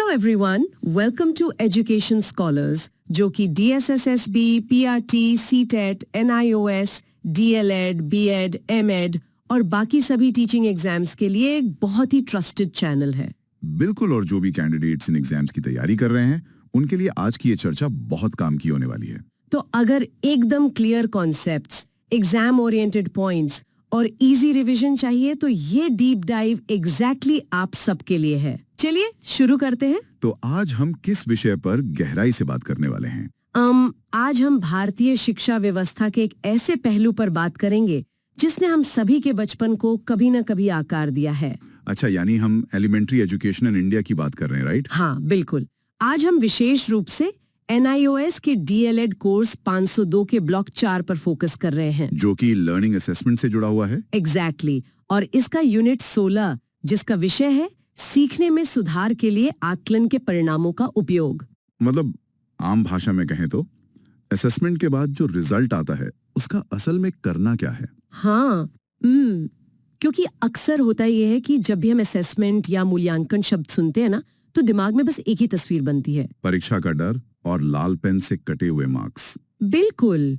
Hello everyone, welcome to education scholars, जो कि DSSSB, PRT, CTET, NIOS, DLED, BEd, MEd और बाकी सभी टीचिंग एग्जाम्स के लिए एक बहुत ही ट्रस्टेड चैनल है। बिल्कुल, और जो भी कैंडिडेट्स इन एग्जाम्स की तैयारी कर रहे हैं उनके लिए आज की ये चर्चा बहुत काम की होने वाली है। तो अगर एकदम clear concepts, exam oriented points और इजी रिवीजन चाहिए तो ये डीप डाइव एग्जैक्टली आप सबके लिए है। चलिए शुरू करते हैं। तो आज हम किस विषय पर गहराई से बात करने वाले हैं? आज हम भारतीय शिक्षा व्यवस्था के एक ऐसे पहलू पर बात करेंगे जिसने हम सभी के बचपन को कभी न कभी आकार दिया है। अच्छा, यानी हम एलिमेंट्री एजुकेशन इन इंडिया की बात कर रहे हैं, राइट? हाँ, बिल्कुल। आज हम विशेष रूप से NIOS के DLED कोर्स 502 के ब्लॉक 4 पर फोकस कर रहे हैं, जो कि लर्निंग असेसमेंट से जुड़ा हुआ है। एग्जैक्टली। और इसका यूनिट 16 जिसका विषय है सीखने में सुधार के लिए आकलन के परिणामों का उपयोग। मतलब आम भाषा में कहें तो असेसमेंट के बाद जो रिजल्ट आता है उसका असल में करना क्या है? हाँ, क्योंकि अक्सर होता ये है कि जब भी हम असेसमेंट या मूल्यांकन शब्द सुनते हैं ना, तो दिमाग में बस एक ही तस्वीर बनती है, परीक्षा का डर और लाल पेन से कटे हुए मार्क्स। बिल्कुल,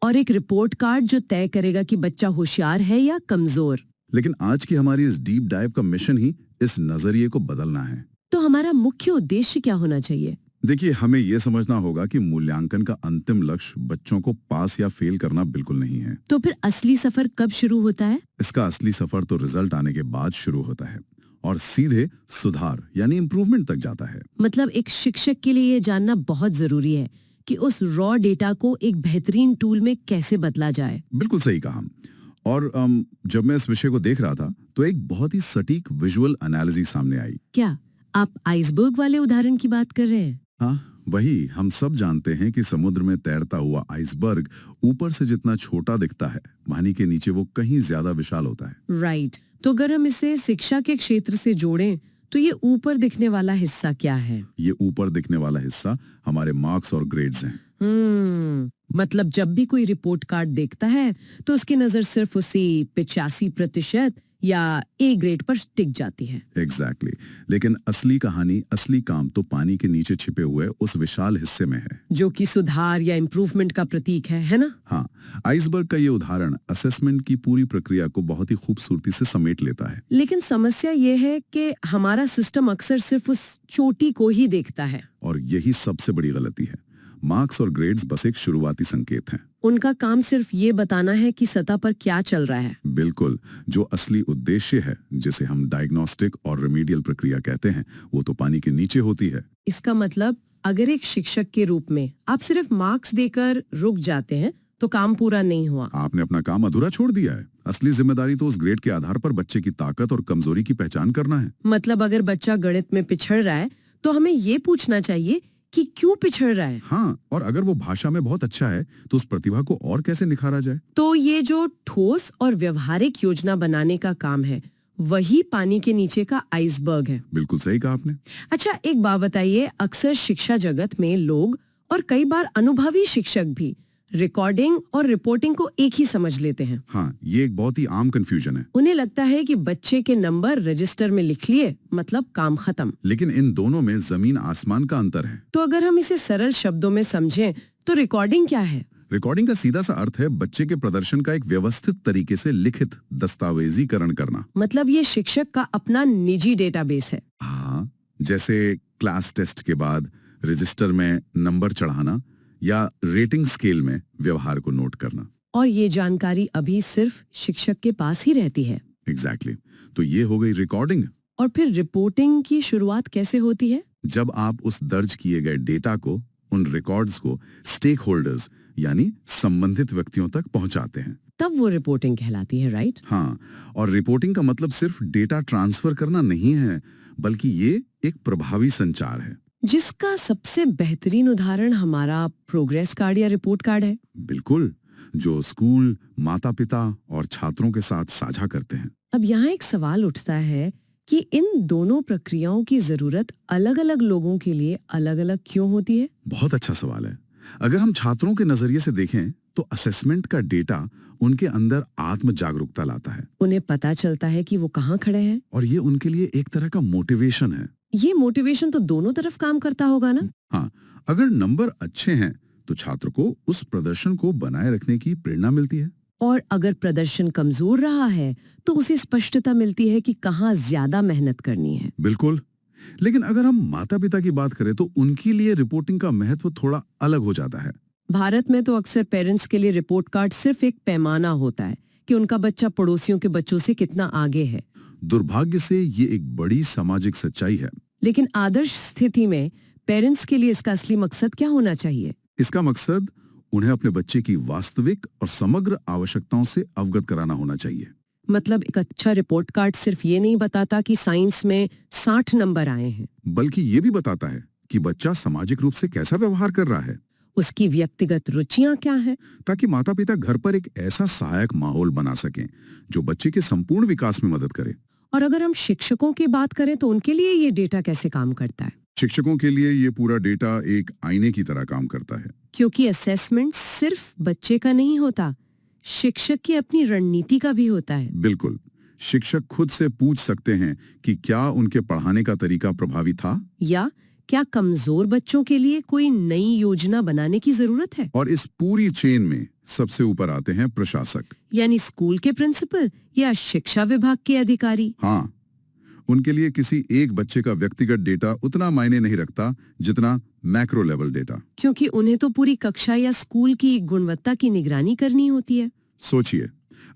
और एक रिपोर्ट कार्ड जो तय करेगा कि बच्चा होशियार है या कमजोर। लेकिन आज की हमारी इस डीप डाइव का मिशन ही इस नजरिए को बदलना है। तो हमारा मुख्य उद्देश्य क्या होना चाहिए? देखिए, हमें यह समझना होगा कि मूल्यांकन का अंतिम लक्ष्य बच्चों को पास या फेल करना बिल्कुल नहीं है। तो फिर असली सफर कब शुरू होता है? इसका असली सफर तो रिजल्ट आने के बाद शुरू होता है और सीधे सुधार यानी इम्प्रूवमेंट तक जाता है। मतलब एक शिक्षक के लिए ये जानना बहुत जरूरी है कि उस रॉ डेटा को एक बेहतरीन टूल में कैसे बदला जाए। बिल्कुल सही कहा। और जब मैं इस विषय को देख रहा था तो एक बहुत ही सटीक विजुअल एनालिसिस सामने आई। क्या आप आइसबर्ग वाले उदाहरण की बात कर रहे हैं? हाँ, वही। हम सब जानते हैं कि समुद्र में तैरता हुआ आइसबर्ग ऊपर से जितना छोटा दिखता है, पानी के नीचे वो कहीं ज्यादा विशाल होता है। राइट। तो अगर हम इसे शिक्षा के क्षेत्र से जोड़ें तो ये ऊपर दिखने वाला हिस्सा क्या है? ये ऊपर दिखने वाला हिस्सा हमारे मार्क्स और ग्रेड्स हैं। मतलब जब भी कोई रिपोर्ट कार्ड देखता है तो उसकी नजर सिर्फ उसी 85% या A ग्रेड पर टिक जाती है। एग्जैक्टली। लेकिन असली कहानी, असली काम तो पानी के नीचे छिपे हुए उस विशाल हिस्से में है, जो कि सुधार या इम्प्रूवमेंट का प्रतीक है ना? हाँ, आइसबर्ग का ये उदाहरण असेसमेंट की पूरी प्रक्रिया को बहुत ही खूबसूरती से समेट लेता है। लेकिन समस्या ये है कि हमारा सिस्टम अक्सर सिर्फ उस चोटी को ही देखता है, और यही सबसे बड़ी गलती है। मार्क्स और ग्रेड्स बस एक शुरुआती संकेत हैं। उनका काम सिर्फ ये बताना है कि सतह पर क्या चल रहा है। बिल्कुल। जो असली उद्देश्य है, जिसे हम डायग्नोस्टिक और रेमेडियल प्रक्रिया कहते हैं, वो तो पानी के नीचे होती है। इसका मतलब अगर एक शिक्षक के रूप में आप सिर्फ मार्क्स देकर रुक जाते हैं तो काम पूरा नहीं हुआ। आपने अपना काम अधूरा छोड़ दिया है। असली जिम्मेदारी तो उस ग्रेड के आधार पर बच्चे की ताकत और कमजोरी की पहचान करना है। मतलब अगर बच्चा गणित में पिछड़ रहा है तो हमें ये पूछना चाहिए कि क्यों पिछड़ रहा है। हाँ, और अगर वो भाषा में बहुत अच्छा है तो उस प्रतिभा को और कैसे निखारा जाए। तो ये जो ठोस और व्यवहारिक योजना बनाने का काम है, वही पानी के नीचे का आइसबर्ग है। बिल्कुल सही कहा आपने। अच्छा, एक बात बताइए, अक्सर शिक्षा जगत में लोग और कई बार अनुभवी शिक्षक भी रिकॉर्डिंग और रिपोर्टिंग को एक ही समझ लेते हैं। हाँ, ये एक बहुत ही आम कंफ्यूजन है। उन्हें लगता है कि बच्चे के नंबर रजिस्टर में लिख लिए मतलब काम खत्म। लेकिन इन दोनों में जमीन आसमान का अंतर है। तो अगर हम इसे सरल शब्दों में समझें तो रिकॉर्डिंग क्या है? रिकॉर्डिंग का सीधा सा अर्थ है बच्चे के प्रदर्शन का एक व्यवस्थित तरीके से लिखित दस्तावेजीकरण करना। मतलब ये शिक्षक का अपना निजी डेटाबेस है। हाँ, जैसे क्लास टेस्ट के बाद रजिस्टर में नंबर चढ़ाना या रेटिंग स्केल में व्यवहार को नोट करना। और ये जानकारी अभी सिर्फ शिक्षक के पास ही रहती है। एग्जैक्टली। तो ये हो गई रिकॉर्डिंग। और फिर रिपोर्टिंग की शुरुआत कैसे होती है? जब आप उस दर्ज किए गए डेटा को, उन रिकॉर्ड्स को स्टेक होल्डर्स यानी संबंधित व्यक्तियों तक पहुंचाते हैं, तब वो रिपोर्टिंग कहलाती है, राइट? हाँ, और रिपोर्टिंग का मतलब सिर्फ डेटा ट्रांसफर करना नहीं है, बल्कि ये एक प्रभावी संचार है, जिसका सबसे बेहतरीन उदाहरण हमारा प्रोग्रेस कार्ड या रिपोर्ट कार्ड है। बिल्कुल, जो स्कूल, माता पिता और छात्रों के साथ साझा करते हैं। अब यहाँ एक सवाल उठता है कि इन दोनों प्रक्रियाओं की जरूरत अलग-अलग लोगों के लिए अलग-अलग क्यों होती है? बहुत अच्छा सवाल है। अगर हम छात्रों के नजरिए से देखें तो असेसमेंट का डेटा उनके अंदर आत्म जागरूकता लाता है। उन्हें पता चलता है कि वो कहाँ खड़े हैं, और ये उनके लिए एक तरह का मोटिवेशन है। ये मोटिवेशन तो दोनों तरफ काम करता होगा ना? हाँ, अगर नंबर अच्छे हैं तो छात्र को उस प्रदर्शन को बनाए रखने की प्रेरणा मिलती है। और अगर प्रदर्शन कमजोर रहा है तो उसे स्पष्टता मिलती है कि कहाँ ज्यादा मेहनत करनी है। बिल्कुल। लेकिन अगर हम माता पिता की बात करें तो उनके लिए रिपोर्टिंग का महत्व थोड़ा अलग हो जाता है। भारत में तो अक्सर पेरेंट्स के लिए रिपोर्ट कार्ड सिर्फ एक पैमाना होता है कि उनका बच्चा पड़ोसियों के बच्चों से कितना आगे है। दुर्भाग्य से ये एक बड़ी सामाजिक सच्चाई है। लेकिन आदर्श स्थिति में पेरेंट्स के लिए इसका असली मकसद क्या होना चाहिए? इसका मकसद उन्हें अपने बच्चे की वास्तविक और समग्र आवश्यकताओं से अवगत कराना होना चाहिए। मतलब एक अच्छा रिपोर्ट कार्ड सिर्फ ये नहीं बताता कि साइंस में 60 नंबर आए हैं, बल्कि ये भी बताता है कि बच्चा सामाजिक रूप से कैसा व्यवहार कर रहा है, उसकी व्यक्तिगत रुचियां क्या हैं, ताकि माता पिता घर पर एक ऐसा सहायक माहौल बना सकें जो बच्चे के संपूर्ण विकास में मदद करे। और अगर हम शिक्षकों की बात करें तो उनके लिए ये डेटा कैसे काम करता है? शिक्षकों के लिए ये पूरा डेटा एक आईने की तरह काम करता है। क्योंकि असेसमेंट सिर्फ बच्चे का नहीं होता, शिक्षक की अपनी रणनीति का भी होता है। बिल्कुल। शिक्षक खुद से पूछ सकते हैं कि क्या उनके पढ़ाने का तरीका प्रभावी था, या क्या कमजोर बच्चों के लिए कोई नई योजना बनाने की जरूरत है। और इस पूरी चेन में सबसे ऊपर आते हैं प्रशासक, यानी स्कूल के प्रिंसिपल या शिक्षा विभाग के अधिकारी। हाँ, उनके लिए किसी एक बच्चे का व्यक्तिगत डेटा उतना मायने नहीं रखता जितना मैक्रो लेवल डेटा, क्योंकि उन्हें तो पूरी कक्षा या स्कूल की गुणवत्ता की निगरानी करनी होती है। सोचिए,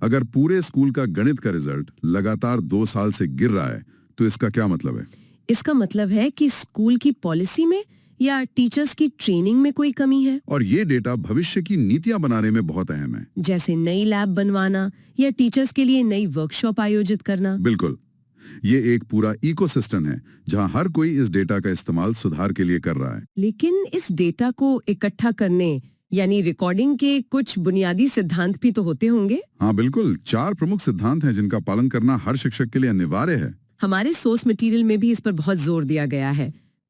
अगर पूरे स्कूल का गणित का रिजल्ट लगातार 2 साल से गिर रहा है तो इसका क्या मतलब है? इसका मतलब है कि स्कूल की पॉलिसी में या टीचर्स की ट्रेनिंग में कोई कमी है। और ये डेटा भविष्य की नीतियां बनाने में बहुत अहम है। जैसे नई लैब बनवाना या टीचर्स के लिए नई वर्कशॉप आयोजित करना। बिल्कुल। ये एक पूरा इकोसिस्टम है जहां हर कोई इस डेटा का इस्तेमाल सुधार के लिए कर रहा है। लेकिन इस डेटा को इकट्ठा करने यानी रिकॉर्डिंग के कुछ बुनियादी सिद्धांत भी तो होते होंगे। हाँ बिल्कुल, 4 प्रमुख सिद्धांत हैं जिनका पालन करना हर शिक्षक के लिए अनिवार्य है। हमारे सोर्स मटेरियल में भी इस पर बहुत जोर दिया गया है।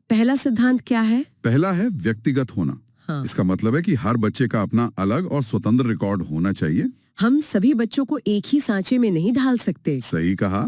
पहला सिद्धांत क्या है? पहला है व्यक्तिगत होना। हाँ। इसका मतलब है कि हर बच्चे का अपना अलग और स्वतंत्र रिकॉर्ड होना चाहिए। हम सभी बच्चों को एक ही सांचे में नहीं ढाल सकते। सही कहा।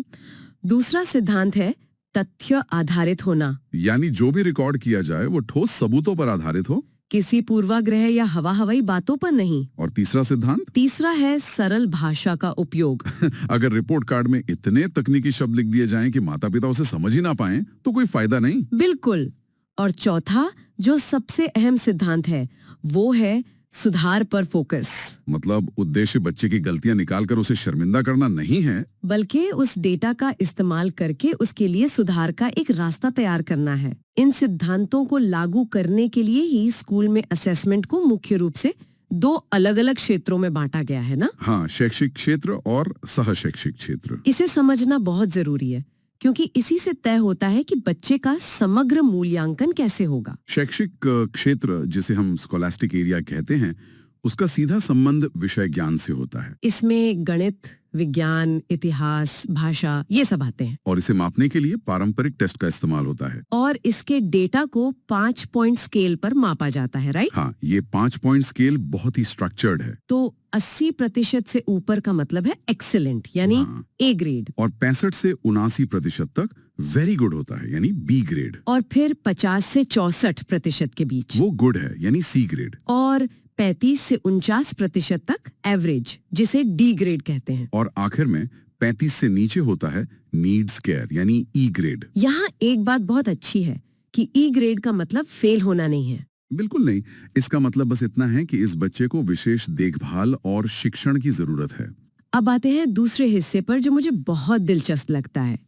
दूसरा सिद्धांत है तथ्य आधारित होना, यानी जो भी रिकॉर्ड किया जाए वो ठोस सबूतों पर आधारित हो, किसी पूर्वाग्रह या हवा हवाई बातों पर नहीं। और तीसरा सिद्धांत? तीसरा है सरल भाषा का उपयोग। अगर रिपोर्ट कार्ड में इतने तकनीकी शब्द लिख दिए जाएं कि माता पिता उसे समझ ही ना पाएं तो कोई फायदा नहीं। बिल्कुल। और चौथा जो सबसे अहम सिद्धांत है वो है सुधार पर फोकस। मतलब उद्देश्य बच्चे की गलतियां निकालकर उसे शर्मिंदा करना नहीं है, बल्कि उस डेटा का इस्तेमाल करके उसके लिए सुधार का एक रास्ता तैयार करना है। इन सिद्धांतों को लागू करने के लिए ही स्कूल में असेसमेंट को मुख्य रूप से 2 अलग-अलग क्षेत्रों में बांटा गया है ना? हाँ, शैक्षिक क्षेत्र और सह शैक्षिक क्षेत्र। इसे समझना बहुत जरूरी है क्योंकि इसी से तय होता है कि बच्चे का समग्र मूल्यांकन कैसे होगा। शैक्षिक क्षेत्र, जिसे हम स्कॉलास्टिक एरिया कहते हैं, उसका सीधा संबंध विषय ज्ञान से होता है। इसमें गणित, विज्ञान, इतिहास, भाषा ये सब आते हैं। और इसे मापने के लिए पारंपरिक टेस्ट का इस्तेमाल होता है। और इसके डेटा को 5 पॉइंट स्केल पर मापा जाता है, राइट? हाँ, ये 5 पॉइंट स्केल बहुत ही स्ट्रक्चर्ड है। तो 80% से ऊपर का मतलब है एक्सीलेंट यानी हाँ। ए ग्रेड, और 65 से 79% तक वेरी गुड होता है यानी बी ग्रेड, और फिर 50 से 64% के बीच वो गुड है यानी सी ग्रेड, और 35 से 49% तक एवरेज जिसे डी ग्रेड कहते हैं। और आखिर में 35 से नीचे होता है नीड्स केयर यानी ई ग्रेड। यहाँ एक बात बहुत अच्छी है कि ई ग्रेड का मतलब फेल होना नहीं है। बिल्कुल नहीं, इसका मतलब बस इतना है कि इस बच्चे को विशेष देखभाल और शिक्षण की जरूरत है। अब आते हैं दूसरे हिस्से पर जो मुझे बहुत दिलचस्प लगता है,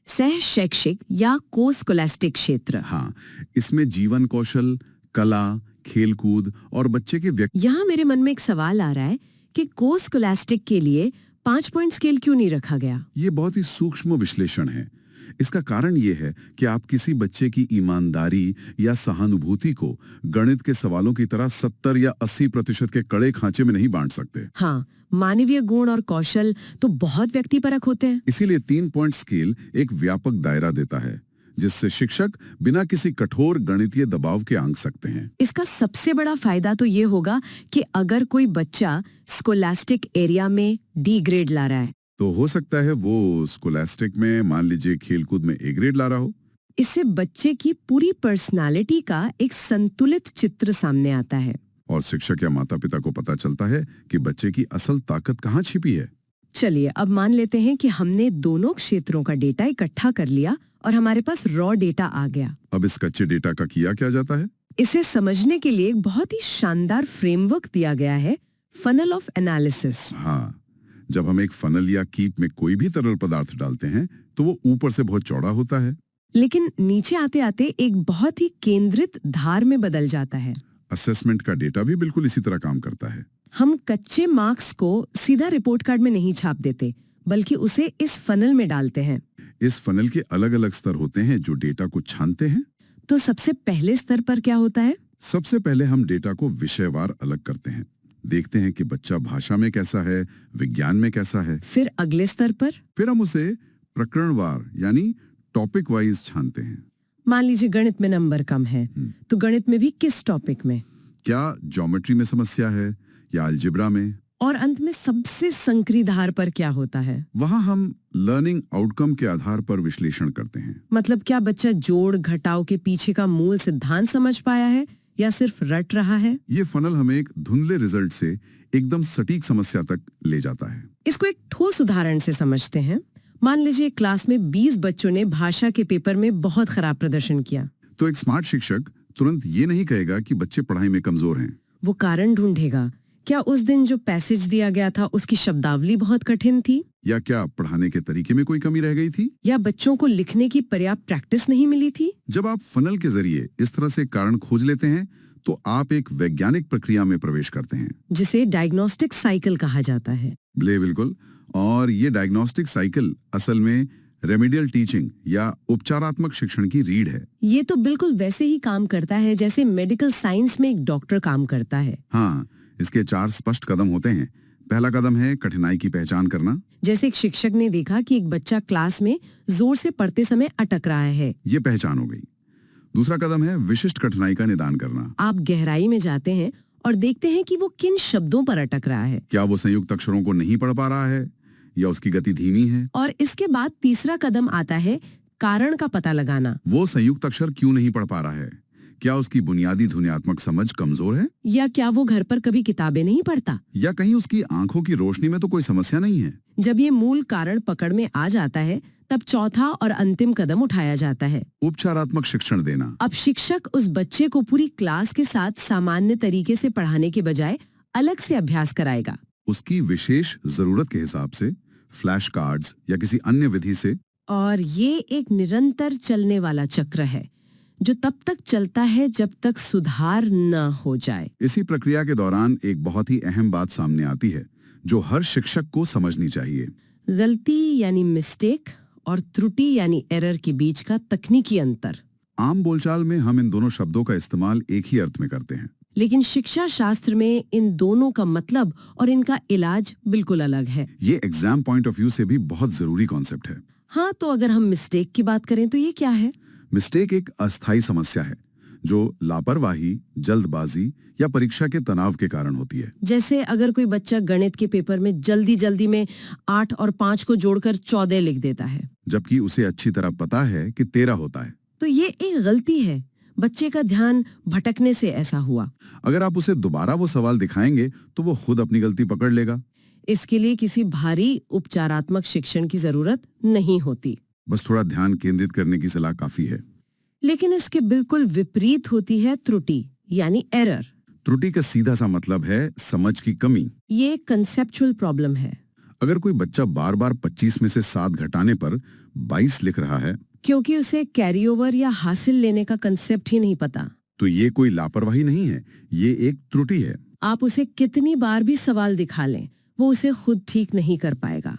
सह शैक्षिक या को स्कॉलास्टिक क्षेत्र। हाँ, इसमें जीवन कौशल, कला, खेलकूद और बच्चे के यहाँ मेरे मन में एक सवाल आ रहा है कि को स्कॉलास्टिक के लिए 5 पॉइंट स्केल क्यों नहीं रखा गया? ये बहुत ही सूक्ष्म विश्लेषण है। इसका कारण ये है कि आप किसी बच्चे की ईमानदारी या सहानुभूति को गणित के सवालों की तरह 70 या 80% के कड़े खांचे में नहीं बांट सकते। हाँ, मानवीय गुण और कौशल तो बहुत व्यक्तिपरक होते हैं। इसीलिए 3 पॉइंट स्केल एक व्यापक दायरा देता है जिससे शिक्षक बिना किसी कठोर गणितीय दबाव के आंक सकते हैं। इसका सबसे बड़ा फायदा तो ये होगा कि अगर कोई बच्चा स्कॉलास्टिक एरिया में डी ग्रेड ला रहा है तो हो सकता है वो स्कॉलास्टिक में मान लीजिए खेलकूद में ए ग्रेड ला रहा हो। इससे बच्चे की पूरी पर्सनालिटी का एक संतुलित चित्र सामने आता है। और शिक्षक या माता पिता को पता चलता है कि बच्चे की असल ताकत कहाँ छिपी है। चलिए अब मान लेते हैं कि हमने दोनों क्षेत्रों का डेटा इकट्ठा कर लिया और हमारे पास रॉ डेटा आ गया। अब इस कच्चे डेटा का किया क्या जाता है? इसे समझने के लिए एक बहुत ही शानदार फ्रेमवर्क दिया गया है, फनल ऑफ एनालिसिस। हाँ, जब हम एक फनल या कीप में कोई भी तरल पदार्थ डालते हैं तो वो ऊपर से बहुत चौड़ा होता है, लेकिन नीचे आते आते एक बहुत ही केंद्रित धार में बदल जाता है। असेसमेंट का डेटा भी बिल्कुल इसी तरह काम करता है। हम कच्चे मार्क्स को सीधा रिपोर्ट कार्ड में नहीं छाप देते, बल्कि उसे इस फनल में डालते हैं। इस फनल के अलग अलग स्तर होते हैं जो डेटा को छानते हैं। तो सबसे पहले स्तर पर क्या होता है? सबसे पहले हम डेटा को विषयवार अलग करते हैं, देखते हैं कि बच्चा भाषा में कैसा है, विज्ञान में कैसा है। फिर अगले स्तर पर? फिर हम उसे प्रकरणवार यानी टॉपिक वाइज छानते हैं। मान लीजिए गणित में नंबर कम है, तो गणित में भी किस टॉपिक में? क्या ज्योमेट्री में समस्या है या अलजेब्रा में? और अंत में सबसे संकरी धार पर क्या होता है? वहां हम लर्निंग आउटकम के आधार पर विश्लेषण करते हैं। मतलब क्या बच्चा जोड़ घटाव के पीछे का मूल सिद्धांत समझ पाया है या सिर्फ रट रहा है? ये फनल हमें एक धुंधले रिजल्ट से एकदम सटीक समस्या तक ले जाता है। इसको एक ठोस उदाहरण से समझते हैं। मान लीजिए क्लास में 20 बच्चों ने भाषा के पेपर में बहुत खराब प्रदर्शन किया। तो एक स्मार्ट शिक्षक तुरंत ये नहीं कहेगा कि बच्चे पढ़ाई में कमजोर हैं। वो कारण ढूंढेगा। क्या उस दिन जो पैसेज दिया गया था उसकी शब्दावली बहुत कठिन थी? या क्या पढ़ाने के तरीके में कोई कमी रह गई थी? या बच्चों को लिखने की पर्याप्त प्रैक्टिस नहीं मिली थी? जब आप फनल के जरिए इस तरह से कारण खोज लेते हैं तो आप एक वैज्ञानिक प्रक्रिया में प्रवेश करते हैं, जिसे डायग्नोस्टिक साइकिल कहा जाता है। बिल्कुल। और ये डायग्नोस्टिक साइकिल असल में रेमेडियल टीचिंग या उपचारात्मक शिक्षण की रीढ़ है। ये तो बिल्कुल वैसे ही काम करता है जैसे मेडिकल साइंस में एक डॉक्टर काम करता है। हाँ, इसके 4 स्पष्ट कदम होते हैं। पहला कदम है कठिनाई की पहचान करना। जैसे एक शिक्षक ने देखा कि एक बच्चा क्लास में जोर से पढ़ते समय अटक रहा है, ये पहचान हो गई। दूसरा कदम है विशिष्ट कठिनाई का निदान करना। आप गहराई में जाते हैं और देखते हैं कि वो किन शब्दों पर अटक रहा है। क्या वो संयुक्त अक्षरों को नहीं पढ़ पा रहा है या उसकी गति धीमी है? और इसके बाद तीसरा कदम आता है कारण का पता लगाना। वो संयुक्त अक्षर क्यों नहीं पढ़ पा रहा है? क्या उसकी बुनियादी ध्वन्यात्मक समझ कमजोर है? या क्या वो घर पर कभी किताबें नहीं पढ़ता? या कहीं उसकी आंखों की रोशनी में तो कोई समस्या नहीं है? जब ये मूल कारण पकड़ में आ जाता है तब चौथा और अंतिम कदम उठाया जाता है, उपचारात्मक शिक्षण देना। अब शिक्षक उस बच्चे को पूरी क्लास के साथ सामान्य तरीके से पढ़ाने के बजाय अलग से अभ्यास कराएगा। उसकी विशेष जरूरत के हिसाब से, फ्लैश कार्ड्स या किसी अन्य विधि से। और ये एक निरंतर चलने वाला चक्र है जो तब तक चलता है जब तक सुधार न हो जाए। इसी प्रक्रिया के दौरान एक बहुत ही अहम बात सामने आती है जो हर शिक्षक को समझनी चाहिए। गलती यानी मिस्टेक और त्रुटि यानी एरर के बीच का तकनीकी अंतर। आम बोलचाल में हम इन दोनों शब्दों का इस्तेमाल एक ही अर्थ में करते हैं, लेकिन शिक्षा शास्त्र में इन दोनों का मतलब और इनका इलाज बिल्कुल अलग है। ये एग्जाम पॉइंट ऑफ व्यू से भी बहुत जरूरी कॉन्सेप्ट है। हाँ, तो अगर हम मिस्टेक की बात करें तो ये क्या है? मिस्टेक एक अस्थायी समस्या है जो लापरवाही, जल्दबाजी या परीक्षा के तनाव के कारण होती है। जैसे अगर कोई बच्चा गणित के पेपर में जल्दी में 8 और 5 को जोड़कर 14 लिख देता है, जबकि उसे अच्छी तरह पता है कि 13 होता है, तो ये एक गलती है। बच्चे का ध्यान भटकने से ऐसा हुआ। अगर आप उसे दोबारा वो सवाल दिखाएंगे तो वो खुद अपनी गलती पकड़ लेगा। इसके लिए किसी भारी उपचारात्मक शिक्षण की जरूरत नहीं होती, बस थोड़ा ध्यान केंद्रित करने की सलाह काफी है। लेकिन इसके बिल्कुल विपरीत होती है त्रुटि यानी एरर। त्रुटि का सीधा सा मतलब है समझ की कमी। ये कंसेप्चुअल प्रॉब्लम है। अगर कोई बच्चा बार बार 25 में से 7 घटाने पर 22 लिख रहा है, क्योंकि उसे कैरी ओवर या हासिल लेने का कंसेप्ट ही नहीं पता, तो ये कोई लापरवाही नहीं है, ये एक त्रुटि है। आप उसे कितनी बार भी सवाल दिखा लें, वो उसे खुद ठीक नहीं कर पाएगा।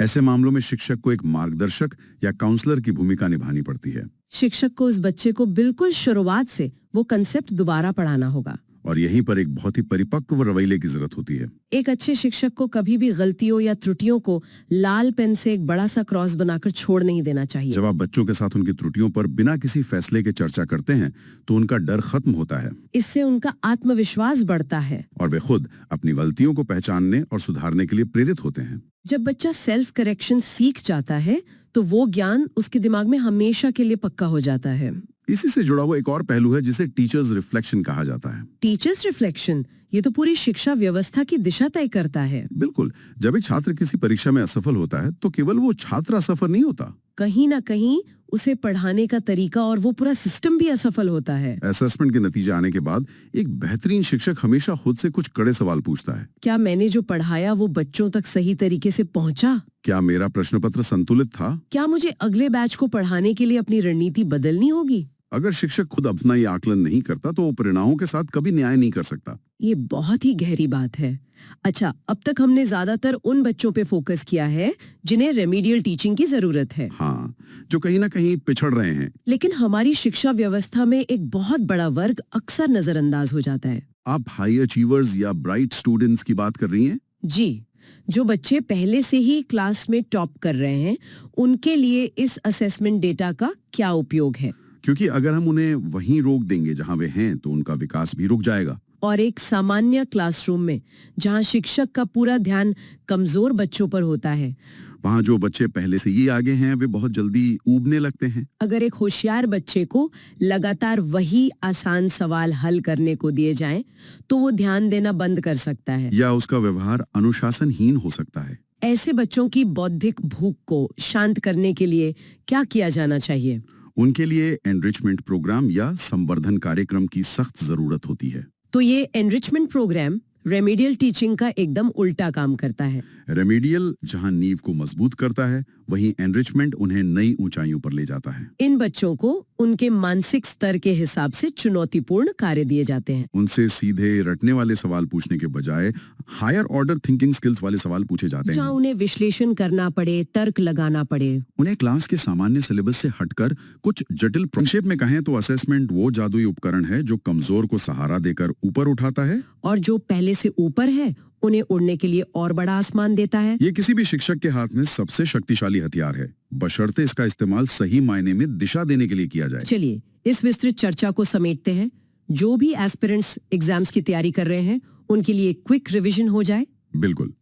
ऐसे मामलों में शिक्षक को एक मार्गदर्शक या काउंसलर की भूमिका निभानी पड़ती है। शिक्षक को उस बच्चे को बिल्कुल शुरुआत से वो कंसेप्ट दोबारा पढ़ाना होगा। और यहीं पर एक बहुत ही परिपक्व रवैये की जरूरत होती है। एक अच्छे शिक्षक को कभी भी गलतियों या त्रुटियों को लाल पेन से एक बड़ा सा क्रॉस बनाकर छोड़ नहीं देना चाहिए। जब आप बच्चों के साथ उनकी त्रुटियों पर बिना किसी फैसले के चर्चा करते हैं तो उनका डर खत्म होता है। इससे उनका आत्मविश्वास बढ़ता है और वे खुद अपनी गलतियों को पहचानने और सुधारने के लिए प्रेरित होते हैं। जब बच्चा सेल्फ करेक्शन सीख जाता है तो वो ज्ञान उसके दिमाग में हमेशा के लिए पक्का हो जाता है। इसी से जुड़ा हुआ एक और पहलू है जिसे टीचर्स रिफ्लेक्शन कहा जाता है। टीचर्स रिफ्लेक्शन, ये तो पूरी शिक्षा व्यवस्था की दिशा तय करता है। बिल्कुल, जब एक छात्र किसी परीक्षा में असफल होता है तो केवल वो छात्र असफल नहीं होता, कहीं ना कहीं उसे पढ़ाने का तरीका और वो पूरा सिस्टम भी असफल होता है। असेसमेंट के नतीजे आने के बाद एक बेहतरीन शिक्षक हमेशा खुद से कुछ कड़े सवाल पूछता है। क्या मैंने जो पढ़ाया वो बच्चों तक सही तरीके से पहुंचा? क्या मेरा प्रश्न पत्र संतुलित था? क्या मुझे अगले बैच को पढ़ाने के लिए अपनी रणनीति बदलनी होगी? अगर शिक्षक खुद अपना ये आकलन नहीं करता तो वो परिणामों के साथ कभी न्याय नहीं कर सकता। ये बहुत ही गहरी बात है। अच्छा, अब तक हमने ज्यादातर उन बच्चों पे फोकस किया है जिन्हें रेमेडियल टीचिंग की जरूरत है। हाँ, जो कहीं ना कहीं पिछड़ रहे हैं। लेकिन हमारी शिक्षा व्यवस्था में एक बहुत बड़ा वर्ग अक्सर नजरअंदाज हो जाता है। आप हाई अचीवर्स या ब्राइट स्टूडेंट्स की बात कर रही हैं? जी, जो बच्चे पहले से ही क्लास में टॉप कर रहे हैं, उनके लिए इस असेसमेंट डेटा का क्या उपयोग है? क्योंकि अगर हम उन्हें वहीं रोक देंगे जहां वे हैं तो उनका विकास भी रुक जाएगा। और एक सामान्य क्लासरूम में जहां शिक्षक का पूरा ध्यान कमजोर बच्चों पर होता है, वहां जो बच्चे पहले से ही आगे हैं वे बहुत जल्दी ऊबने लगते हैं। अगर एक होशियार बच्चे को लगातार वही आसान सवाल हल करने को दिए जाएं, तो वो ध्यान देना बंद कर सकता है या उसका व्यवहार अनुशासनहीन हो सकता है। ऐसे बच्चों की बौद्धिक भूख को शांत करने के लिए क्या किया जाना चाहिए? उनके लिए एनरिचमेंट प्रोग्राम या संवर्धन कार्यक्रम की सख्त जरूरत होती है। तो ये एनरिचमेंट प्रोग्राम रेमेडियल टीचिंग का एकदम उल्टा काम करता है। रेमेडियल जहां नींव को मजबूत करता है, वहीं एनरिचमेंट उन्हें नई ऊंचाइयों पर ले जाता है। इन बच्चों को उनके मानसिक स्तर के हिसाब से चुनौतीपूर्ण कार्य दिए जाते हैं। उनसे सीधे रटने वाले सवाल पूछने के बजाय हायर ऑर्डर थिंकिंग स्किल्स वाले सवाल पूछे जाते हैं, जहाँ उन्हें विश्लेषण करना पड़े, तर्क लगाना पड़े। उन्हें क्लास के सामान्य सिलेबस से हटकर कुछ जटिल। संक्षेप में कहें तो असेसमेंट वो जादुई उपकरण है जो कमजोर को सहारा देकर ऊपर उठाता है और जो पहले से ऊपर है उन्हें उड़ने के लिए और बड़ा आसमान देता है। ये किसी भी शिक्षक के हाथ में सबसे शक्तिशाली हथियार है, बशर्ते इसका इस्तेमाल सही मायने में दिशा देने के लिए किया जाए। चलिए इस विस्तृत चर्चा को समेटते हैं। जो भी एस्पिरेंट्स एग्जाम्स की तैयारी कर रहे हैं उनके लिए क्विक रिवीजन हो जाए। बिल्कुल,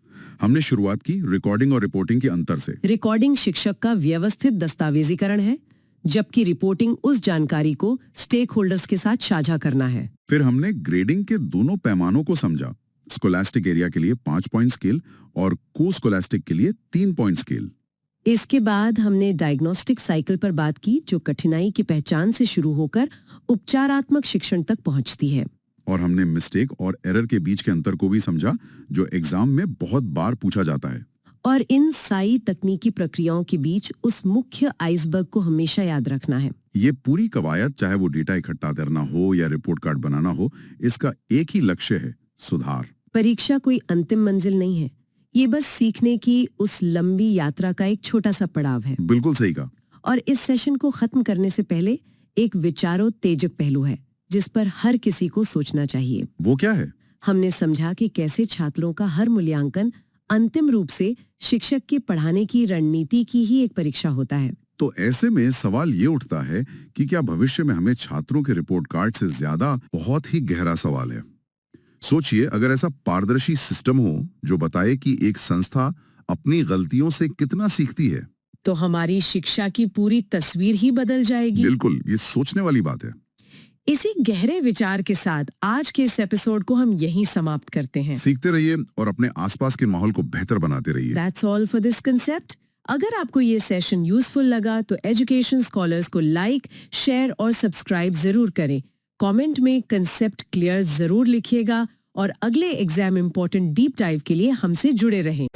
हमने शुरुआत की रिकॉर्डिंग और रिपोर्टिंग के अंतर से। रिकॉर्डिंग शिक्षक का व्यवस्थित दस्तावेजीकरण है, जबकि रिपोर्टिंग उस जानकारी को स्टेक होल्डर्स के साथ साझा करना है। फिर हमने ग्रेडिंग के दोनों पैमानों को समझा, स्कोलास्टिक एरिया के लिए 5 पॉइंट स्केल और को स्कोलास्टिक के लिए 3 पॉइंट स्केल। इसके बाद हमने डायग्नोस्टिक साइकिल पर बात की, जो कठिनाई की पहचान से शुरू होकर उपचारात्मक शिक्षण तक पहुंचती है। और हमने मिस्टेक और एरर के बीच के अंतर को भी समझा, जो एग्जाम में बहुत बार पूछा जाता है। और इन सारी तकनीकी प्रक्रियाओं के बीच उस मुख्य आइसबर्ग को हमेशा याद रखना है। ये पूरी कवायद, चाहे वो डेटा इकट्ठा करना हो या रिपोर्ट कार्ड बनाना हो, इसका एक ही लक्ष्य है, सुधार। परीक्षा कोई अंतिम मंजिल नहीं है, ये बस सीखने की उस लंबी यात्रा का एक छोटा सा पड़ाव है। बिल्कुल सही कहा। और इस सेशन को खत्म करने से पहले एक विचारोत्तेजक पहलू है जिस पर हर किसी को सोचना चाहिए। वो क्या है? हमने समझा कि कैसे छात्रों का हर मूल्यांकन अंतिम रूप से शिक्षक के पढ़ाने की रणनीति की ही एक परीक्षा होता है। तो ऐसे में सवाल ये उठता है कि क्या भविष्य में हमें छात्रों के रिपोर्ट कार्ड से ज्यादा, बहुत ही गहरा सवाल है। सोचिए, अगर ऐसा पारदर्शी सिस्टम हो जो बताए कि एक संस्था अपनी गलतियों से कितना सीखती है, तो हमारी शिक्षा की पूरी तस्वीर ही बदल जाएगी। बिल्कुल, ये सोचने वाली बात है। इसी गहरे विचार के साथ आज के इस एपिसोड को हम यहीं समाप्त करते हैं। सीखते रहिए और अपने आसपास के माहौल को बेहतर बनाते रहिए। That's all for this concept. अगर आपको ये सेशन यूजफुल लगा तो एजुकेशन स्कॉलर्स को लाइक, शेयर और सब्सक्राइब जरूर करें। कमेंट में कंसेप्ट क्लियर जरूर लिखिएगा और अगले एग्जाम इंपॉर्टेंट डीप डाइव के लिए हमसे जुड़े रहें।